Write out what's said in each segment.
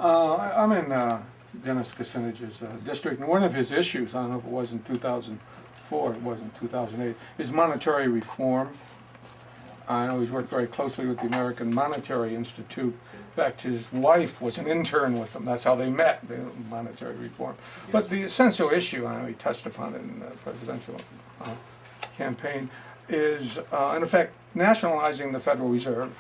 I'm in Dennis Kucinich's district, and one of his issues, I don't know if it was in 2004, it was in 2008, is monetary reform. I know he's worked very closely with the American Monetary Institute. In fact, his wife was an intern with them. That's how they met, the monetary reform. Yes. But the essential issue, I know he touched upon it in the presidential campaign, is in effect nationalizing the Federal Reserve,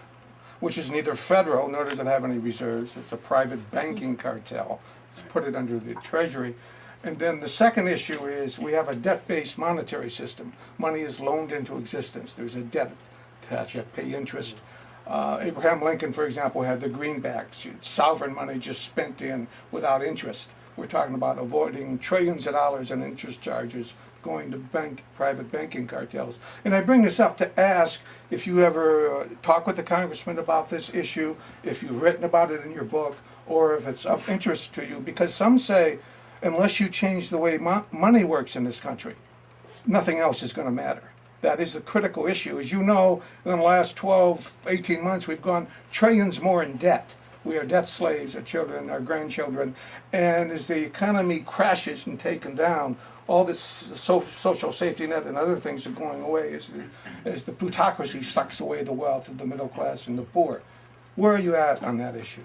which is neither federal nor does it have any reserves. It's a private banking cartel. It's put it under the Treasury. And then the second issue is we have a debt-based monetary system. Money is loaned into existence. There's a debt attached. You have to pay interest. Abraham Lincoln, for example, had the greenbacks. Sovereign money just spent in without interest. We're talking about avoiding trillions of dollars in interest charges going to private banking cartels. And I bring this up to ask if you ever talk with the congressman about this issue, if you've written about it in your book, or if it's of interest to you, because some say unless you change the way money works in this country, nothing else is going to matter. That is a critical issue. As you know, in the last 12, 18 months, we've gone trillions more in debt. We are debt slaves, our children, our grandchildren, and as the economy crashes and taken down, all this social safety net and other things are going away as the plutocracy sucks away the wealth of the middle class and the poor. Where are you at on that issue?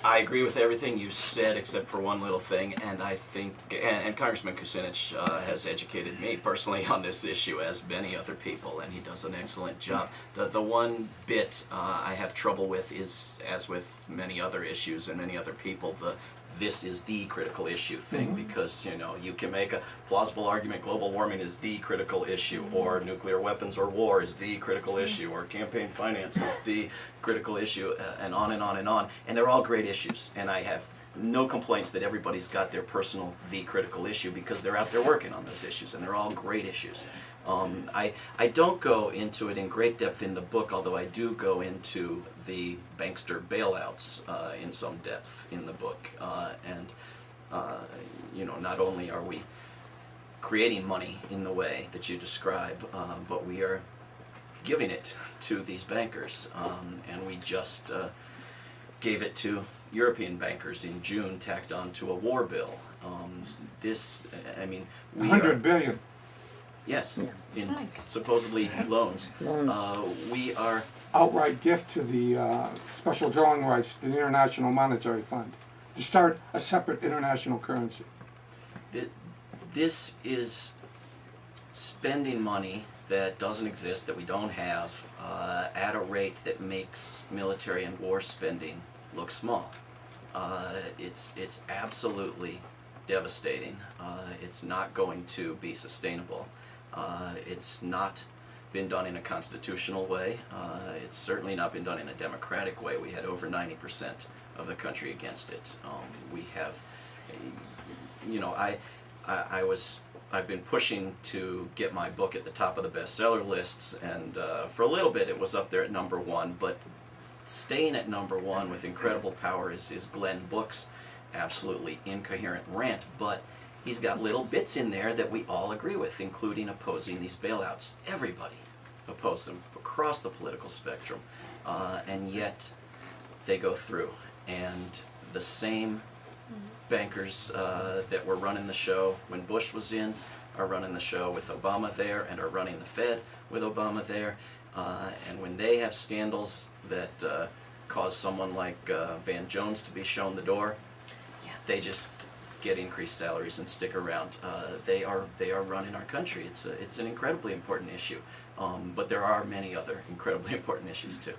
I agree with everything you said except for one little thing, and I think, and Congressman Kucinich has educated me personally on this issue, as many other people, and he does an excellent job. The one bit I have trouble with is, as with many other issues and many other people, this is the critical issue thing, because you can make a plausible argument global warming is the critical issue, or nuclear weapons or war is the critical issue, or campaign finance is the critical issue, and on and on and on. And they're all great issues, and I have no complaints that everybody's got their personal the critical issue, because they're out there working on those issues, and they're all great issues. I don't go into it in great depth in the book, although I do go into the bankster bailouts in some depth in the book. Not only are we creating money in the way that you describe, but we are giving it to these bankers. And we just gave it to European bankers in June, tacked on to a war bill. We 100 billion. Yes, in supposedly loans. We are outright gift to the special drawing rights to the International Monetary Fund to start a separate international currency. This is spending money that doesn't exist, that we don't have, at a rate that makes military and war spending look small. It's absolutely devastating. It's not going to be sustainable. It's not been done in a constitutional way. It's certainly not been done in a democratic way. We had over 90% of the country against it. We have, I've been pushing to get my book at the top of the bestseller lists, and for a little bit it was up there at #1, but staying at #1 with incredible power is Glenn Book's absolutely incoherent rant, but he's got little bits in there that we all agree with, including opposing these bailouts. Everybody opposed them across the political spectrum, and yet they go through. And the same bankers that were running the show when Bush was in are running the show with Obama there, and are running the Fed with Obama there. And when they have scandals that cause someone like Van Jones to be shown the door, they just get increased salaries and stick around. They are running our country. It's an incredibly important issue, but there are many other incredibly important issues too.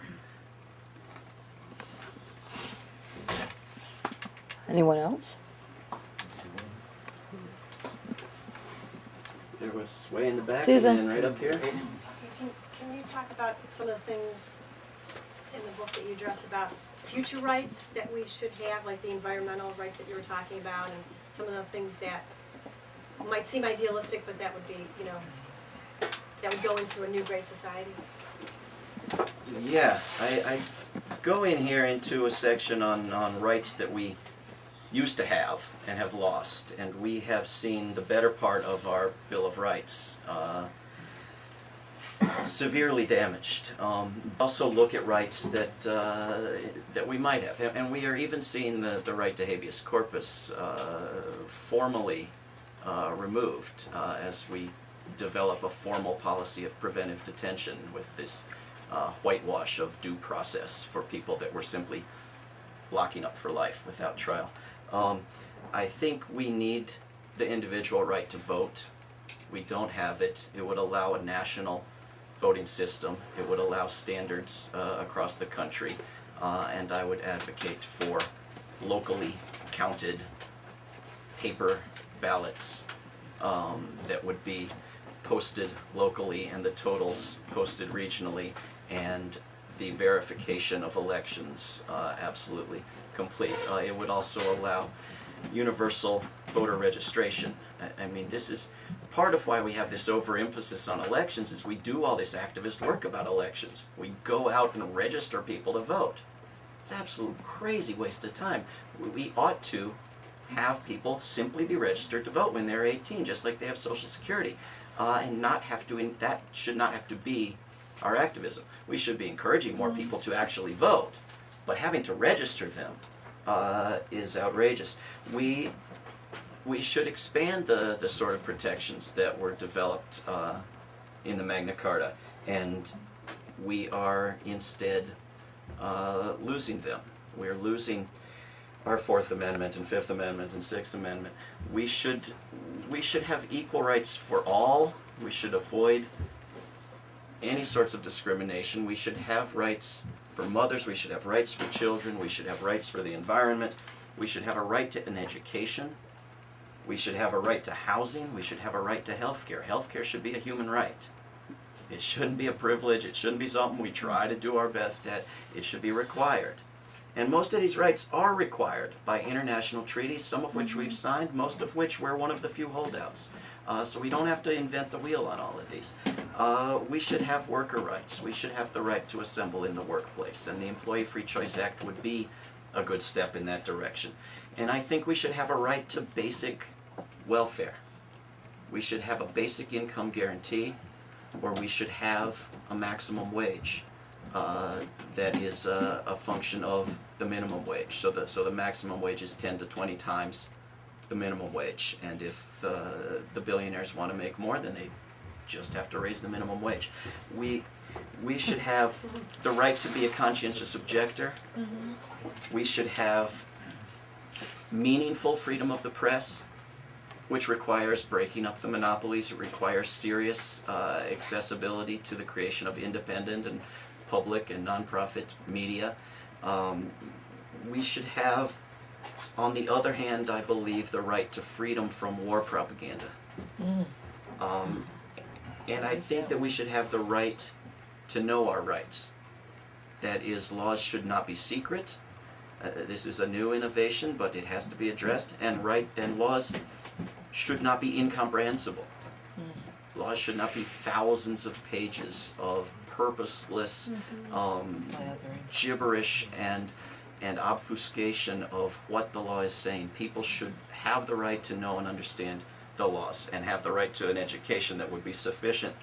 Anyone else? There was way in the back, Susan. and then right up here. Okay, can you talk about some of the things in the book that you address about future rights that we should have, like the environmental rights that you were talking about, and some of the things that might seem idealistic, but that would be, that would go into a new great society? Yeah, I go in here into a section on rights that we used to have and have lost, and we have seen the better part of our Bill of Rights. severely damaged. Also look at rights that that we might have, and we are even seeing the right to habeas corpus formally removed as we develop a formal policy of preventive detention with this whitewash of due process for people that we're simply locking up for life without trial. I think we need the individual right to vote. We don't have it. It would allow a national voting system. It would allow standards across the country, and I would advocate for locally counted paper ballots that would be posted locally and the totals posted regionally, and the verification of elections absolutely complete. It would also allow universal voter registration. I mean, this is part of why we have this overemphasis on elections, is we do all this activist work about elections. We go out and register people to vote. It's an absolute crazy waste of time. We ought to have people simply be registered to vote when they're 18, just like they have Social Security, and not have to, that should not have to be our activism. We should be encouraging more people to actually vote, but having to register them is outrageous. We should expand the sort of protections that were developed in the Magna Carta, and we are instead losing them. We're losing our Fourth Amendment and Fifth Amendment and Sixth Amendment. We should have equal rights for all. We should avoid any sorts of discrimination. We should have rights for mothers. We should have rights for children. We should have rights for the environment. We should have a right to an education. We should have a right to housing. We should have a right to health care. Health care should be a human right. It shouldn't be a privilege. It shouldn't be something we try to do our best at. It should be required. And most of these rights are required by international treaties, some of which we've signed, most of which we're one of the few holdouts. So we don't have to invent the wheel on all of these. We should have worker rights. We should have the right to assemble in the workplace, and the Employee Free Choice Act would be a good step in that direction. And I think we should have a right to basic welfare. We should have a basic income guarantee, or we should have a maximum wage that is a function of the minimum wage. So the maximum wage is 10 to 20 times the minimum wage, and if the billionaires want to make more, then they just have to raise the minimum wage. We should have the right to be a conscientious objector. We should have meaningful freedom of the press, which requires breaking up the monopolies. It requires serious accessibility to the creation of independent and public and nonprofit media. We should have, on the other hand, I believe, the right to freedom from war propaganda. And I think that we should have the right to know our rights. That is, laws should not be secret. This is a new innovation, but it has to be addressed. And laws should not be incomprehensible. Laws should not be thousands of pages of purposeless gibberish and obfuscation of what the law is saying. People should have the right to know and understand the laws, and have the right to an education that would be sufficient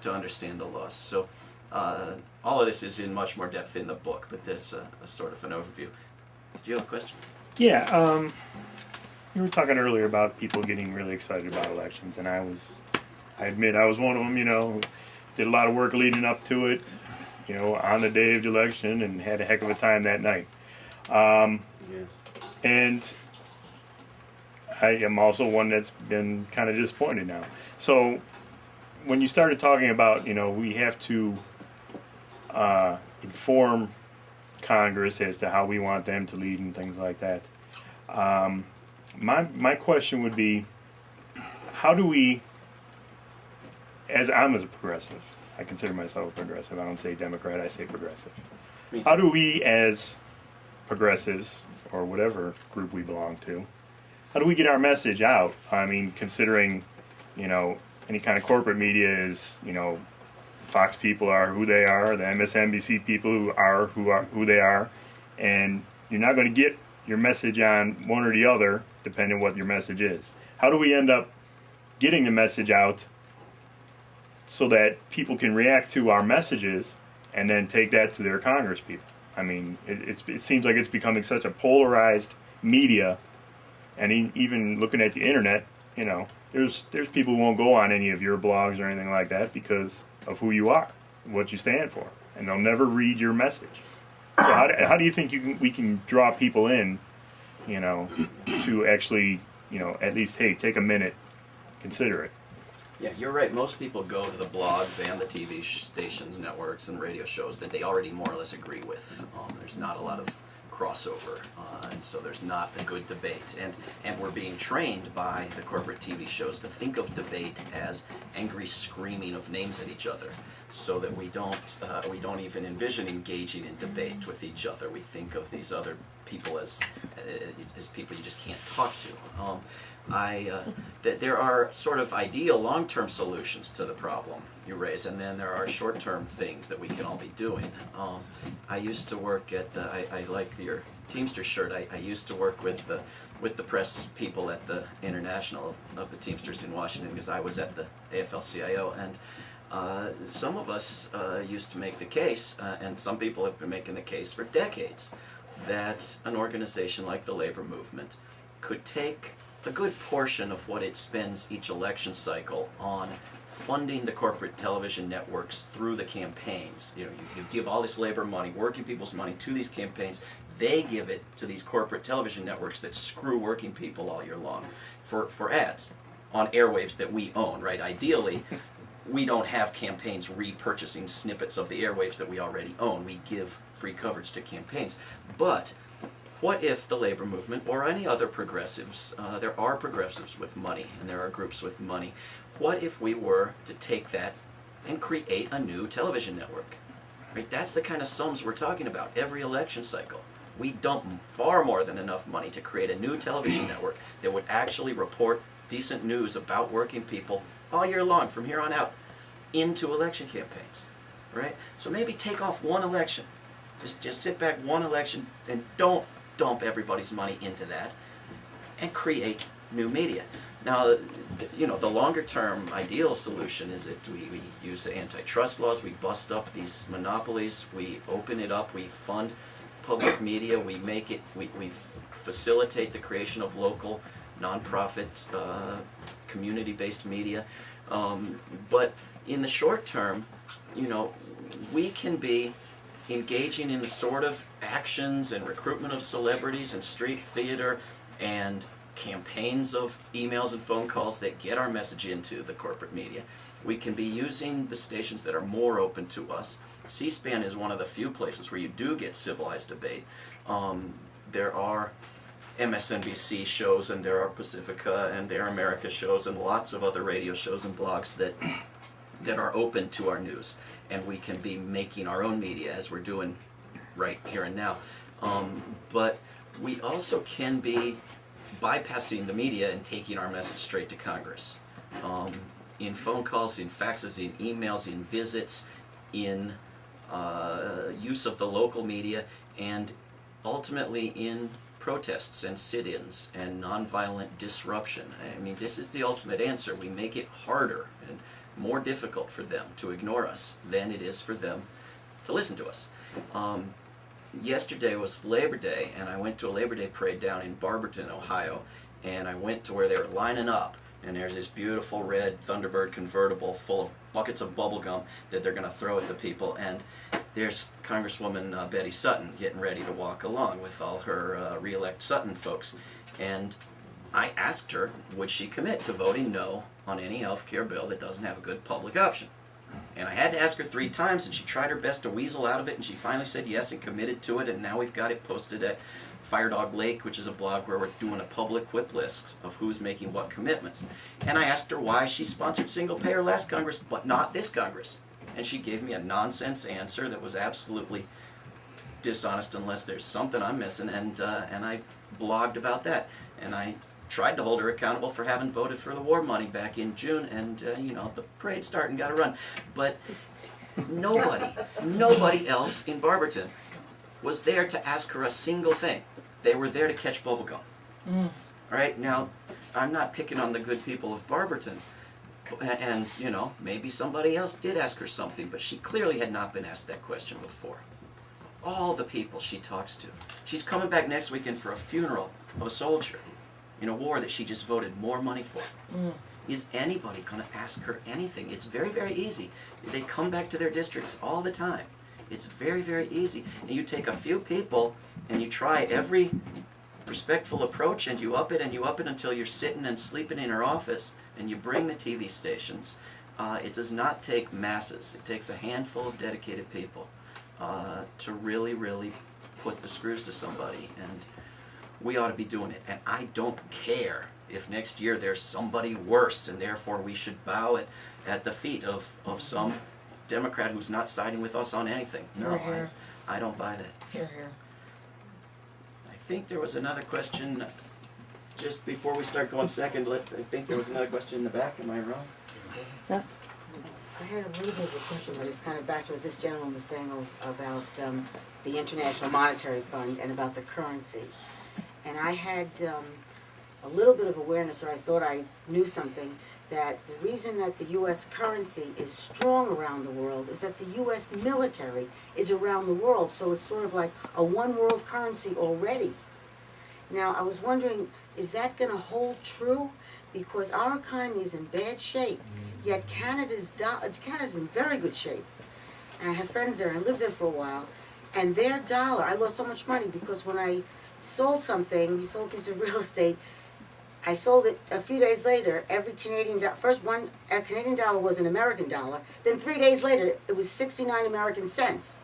to understand the laws. So all of this is in much more depth in the book, but that's a sort of an overview. Did you have a question? Yeah, you were talking earlier about people getting really excited about elections, and I admit I was one of them, you know, did a lot of work leading up to it, you know, on the day of the election, and had a heck of a time that night. Yes. And I am also one that's been kind of disappointed now. So when you started talking about, you know, we have to inform Congress as to how we want them to lead and things like that, my question would be, how do we, as I'm a progressive, I consider myself a progressive, I don't say Democrat, I say progressive. How do we as progressives, or whatever group we belong to, how do we get our message out? I mean, considering, you know, any kind of corporate media is, you know, Fox people are who they are, the MSNBC people are who they are, and you're not going to get your message on one or the other, depending on what your message is. How do we end up getting the message out so that people can react to our messages and then take that to their Congress people. I mean, it seems like it's becoming such a polarized media, and even looking at the internet, you know, there's people who won't go on any of your blogs or anything like that because of who you are, what you stand for, and they'll never read your message. So how do you think we can draw people in, you know, to actually, you know, at least, hey, take a minute, consider it. Yeah, you're right. Most people go to the blogs and the TV stations, networks, and radio shows that they already more or less agree with. There's not a lot of crossover, and so there's not a good debate. And we're being trained by the corporate TV shows to think of debate as angry screaming of names at each other, so that we don't even envision engaging in debate with each other. We think of these other people as people you just can't talk to. That there are sort of ideal long-term solutions to the problem you raise, and then there are short-term things that we can all be doing. I used to work at I like your Teamster shirt. I used to work with the press people at the International of the Teamsters in Washington, because I was at the AFL-CIO, and some of us used to make the case, and some people have been making the case for decades, that an organization like the labor movement could take a good portion of what it spends each election cycle on funding the corporate television networks through the campaigns. You know, you give all this labor money, working people's money, to these campaigns. They give it to these corporate television networks that screw working people all year long for ads on airwaves that we own, right? Ideally, we don't have campaigns repurchasing snippets of the airwaves that we already own. We give free coverage to campaigns. But what if the labor movement, or any other progressives, there are progressives with money, and there are groups with money, what if we were to take that and create a new television network? Right? That's the kind of sums we're talking about every election cycle. We dump far more than enough money to create a new television network that would actually report decent news about working people all year long from here on out into election campaigns. Right? So maybe take off one election. Just sit back one election and don't dump everybody's money into that, and create new media. Now, you know, the longer term ideal solution is that we use the antitrust laws, we bust up these monopolies, we open it up, we fund public media, we make it, we facilitate the creation of local, nonprofit, community-based media. But in the short term, you know, we can be engaging in the sort of actions and recruitment of celebrities and street theater and campaigns of emails and phone calls that get our message into the corporate media. We can be using the stations that are more open to us. C-SPAN is one of the few places where you do get civilized debate. There are MSNBC shows, and there are Pacifica and Air America shows, and lots of other radio shows and blogs that are open to our news, and we can be making our own media as we're doing right here and now. But we also can be bypassing the media and taking our message straight to Congress. In phone calls, in faxes, in emails, in visits, in use of the local media, and ultimately in protests and sit-ins and nonviolent disruption. I mean, this is the ultimate answer. We make it harder and more difficult for them to ignore us than it is for them to listen to us. Yesterday was Labor Day, and I went to a Labor Day parade down in Barberton, Ohio, and I went to where they were lining up, and there's this beautiful red Thunderbird convertible full of buckets of bubble gum that they're going to throw at the people, and there's Congresswoman Betty Sutton getting ready to walk along with all her re-elect Sutton folks, and I asked her, would she commit to voting no on any health care bill that doesn't have a good public option? And I had to ask her 3 times, and she tried her best to weasel out of it, and she finally said yes and committed to it, and now we've got it posted at Firedog Lake, which is a blog where we're doing a public whip list of who's making what commitments. And I asked her why she sponsored single payer last Congress, but not this Congress. And she gave me a nonsense answer that was absolutely dishonest unless there's something I'm missing, and I blogged about that. And I tried to hold her accountable for having voted for the war money back in June, and you know, the parade's starting, got to run. But nobody else in Barberton was there to ask her a single thing. They were there to catch bubblegum. All right, now, I'm not picking on the good people of Barberton, And, you know, maybe somebody else did ask her something, but she clearly had not been asked that question before. All the people she talks to. She's coming back next weekend for a funeral of a soldier in a war that she just voted more money for. Is anybody going to ask her anything? It's very, very easy. They come back to their districts all the time. It's very, very easy. And you take a few people and you try every respectful approach, and you up it and you up it until you're sitting and sleeping in her office, and you bring the TV stations. It does not take masses. It takes a handful of dedicated people to really, really put the screws to somebody, and we ought to be doing it. And I don't care if next year there's somebody worse, and therefore we should bow at the feet of some Democrat who's not siding with us on anything. No, I don't buy that. Here, here. I think there was another question just before we start going second. I think there was another question in the back. Am I wrong? I had a little bit of a question, but it's kind of back to what this gentleman was saying about the International Monetary Fund and about the currency. And I had a little bit of awareness, or I thought I knew something, that the reason that the U.S. currency is strong around the world is that the U.S. military is around the world, so it's sort of like a one world currency already. Now, I was wondering, is that going to hold true? Because our economy is in bad shape, yet Canada's in very good shape. And I have friends there, and I lived there for a while, and their dollar, I lost so much money because when I sold something, he sold a piece of real estate, I sold it a few days later. Every Canadian dollar, a Canadian dollar was an American dollar. Then 3 days later, it was 69 American cents.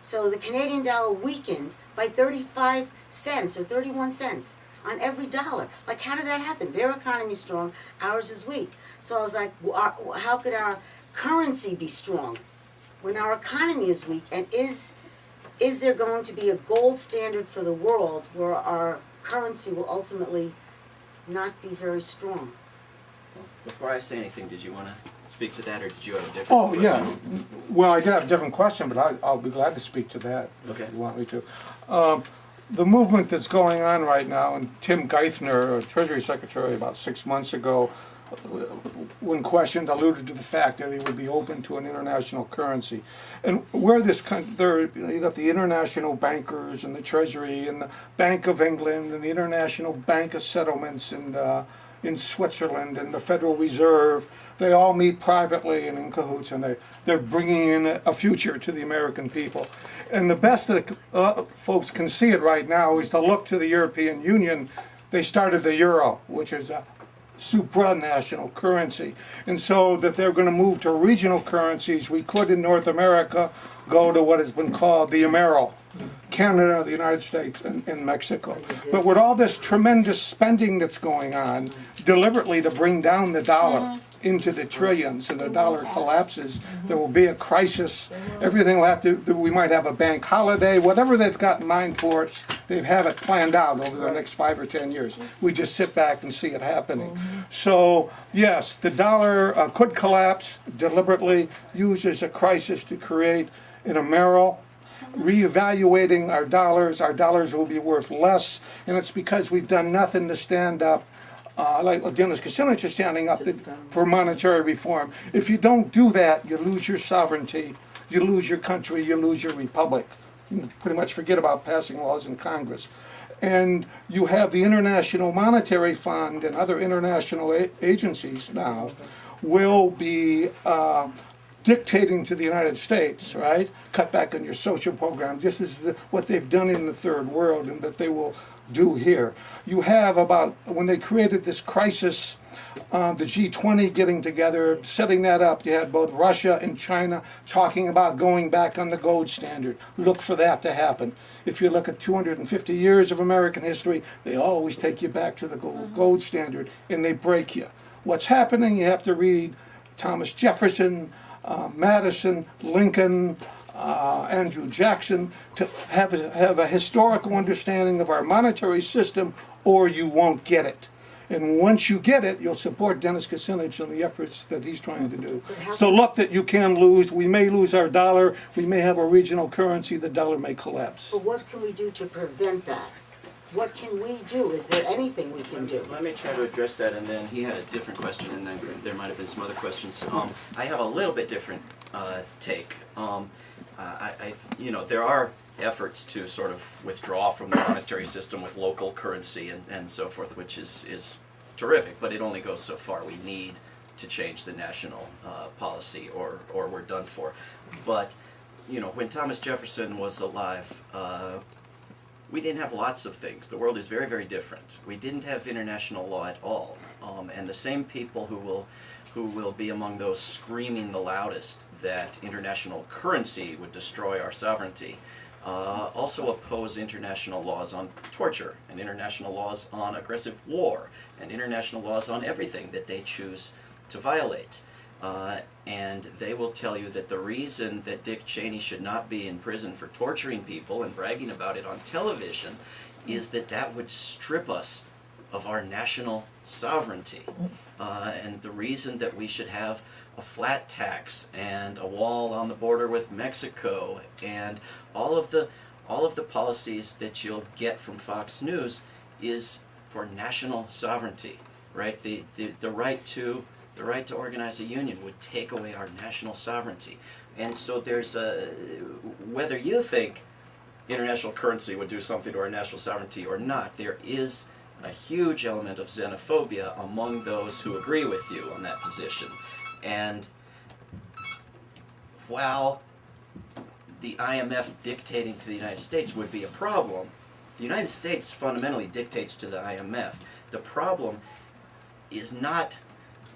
So the Canadian dollar weakened by 35 cents or 31 cents on every dollar. Like, how did that happen? Their economy's strong, ours is weak. So I was like, how could our currency be strong when our economy is weak? And is there going to be a gold standard for the world where our currency will ultimately not be very strong? Before I say anything, did you want to speak to that, or did you have a different Oh, question? yeah. Well, I did have a different question, but I'll be glad to speak to that Okay. if you want me to. The movement that's going on right now, and Tim Geithner, Treasury Secretary, about 6 months ago, when questioned, alluded to the fact that he would be open to an international currency. And where you got the international bankers and the Treasury and the Bank of England and the International Bank of Settlements and in Switzerland and the Federal Reserve. They all meet privately and in cahoots, and they're bringing in a future to the American people. And the best that folks can see it right now is to look to the European Union. They started the euro, which is a supranational currency, and so that they're going to move to regional currencies. We could in North America go to what has been called the Imperial, Canada, the United States, and Mexico. But with all this tremendous spending that's going on, deliberately to bring down the dollar into the trillions, and the dollar collapses, there will be a crisis. Everything will have to, we might have a bank holiday, whatever they've got in mind for us, they have it planned out over the next 5 or 10 years. We just sit back and see it happening. So, yes, the dollar could collapse, deliberately used as a crisis to create an Imperial. Reevaluating our dollars will be worth less, and it's because we've done nothing to stand up, like Dennis Kucinich is standing up for monetary reform. If you don't do that, you lose your sovereignty, you lose your country, you lose your republic. You pretty much forget about passing laws in Congress. And you have the International Monetary Fund and other international agencies now will be dictating to the United States, right? Cut back on your social programs. This is what they've done in the third world, and that they will do here. You have when they created this crisis, the G20 getting together, setting that up. You had both Russia and China talking about going back on the gold standard. Look for that to happen. If you look at 250 years of American history, they always take you back to the gold standard, and they break you. What's happening, you have to read Thomas Jefferson, Madison, Lincoln, Andrew Jackson, to have a historical understanding of our monetary system, or you won't get it. And once you get it, you'll support Dennis Kucinich and the efforts that he's trying to do. So look, that you can lose. We may lose our dollar. We may have a regional currency. The dollar may collapse. But what can we do to prevent that? what can we do? Is there anything we can do? Let me try to address that, and then he had a different question, and then there might have been some other questions. I have a little bit different take. You know, there are efforts to sort of withdraw from the monetary system with local currency and so forth, which is terrific, but it only goes so far. We need to change the national policy, or we're done for. But you know, when Thomas Jefferson was alive, we didn't have lots of things. The world is very, very different. We didn't have international law at all, and the same people who will be among those screaming the loudest that international currency would destroy our sovereignty also oppose international laws on torture, and international laws on aggressive war, and international laws on everything that they choose to violate. And they will tell you that the reason that Dick Cheney should not be in prison for torturing people and bragging about it on television is that that would strip us of our national sovereignty. And the reason that we should have a flat tax and a wall on the border with Mexico and all of the policies that you'll get from Fox News is for national sovereignty, right? The right to organize a union would take away our national sovereignty. And so there's whether you think international currency would do something to our national sovereignty or not, there is a huge element of xenophobia among those who agree with you on that position. And while the IMF dictating to the United States would be a problem, the United States fundamentally dictates to the IMF. The problem is not,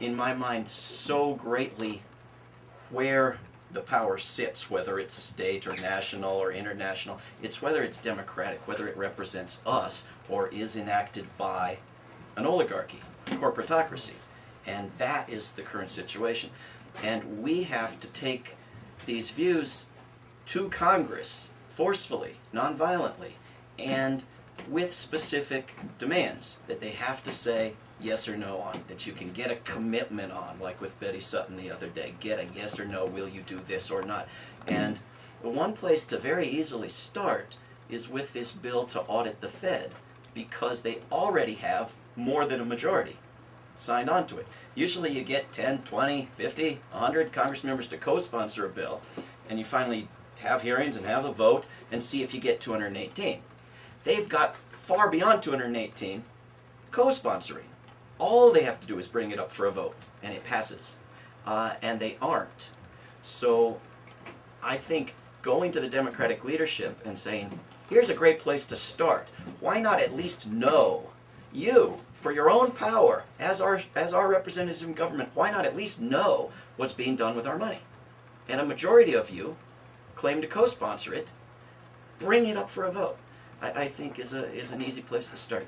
in my mind, so greatly where the power sits, whether it's state or national or international. It's whether it's democratic, whether it represents us or is enacted by an oligarchy, a corporatocracy. And that is the current situation. And we have to take these views to Congress forcefully, nonviolently, and with specific demands that they have to say yes or no on, that you can get a commitment on, like with Betty Sutton the other day. Get a yes or no, will you do this or not? And the one place to very easily start is with this bill to audit the Fed, because they already have more than a majority signed on to it. Usually you get 10, 20, 50, 100 Congress members to co-sponsor a bill, and you finally have hearings and have a vote and see if you get 218. They've got far beyond 218 co-sponsoring. All they have to do is bring it up for a vote, and it passes. And they aren't. So I think going to the Democratic leadership and saying, here's a great place to start. Why not at least know, you, for your own power, as our representatives in government, why not at least know what's being done with our money? And a majority of you claim to co-sponsor it. Bring it up for a vote, I think is an easy place to start.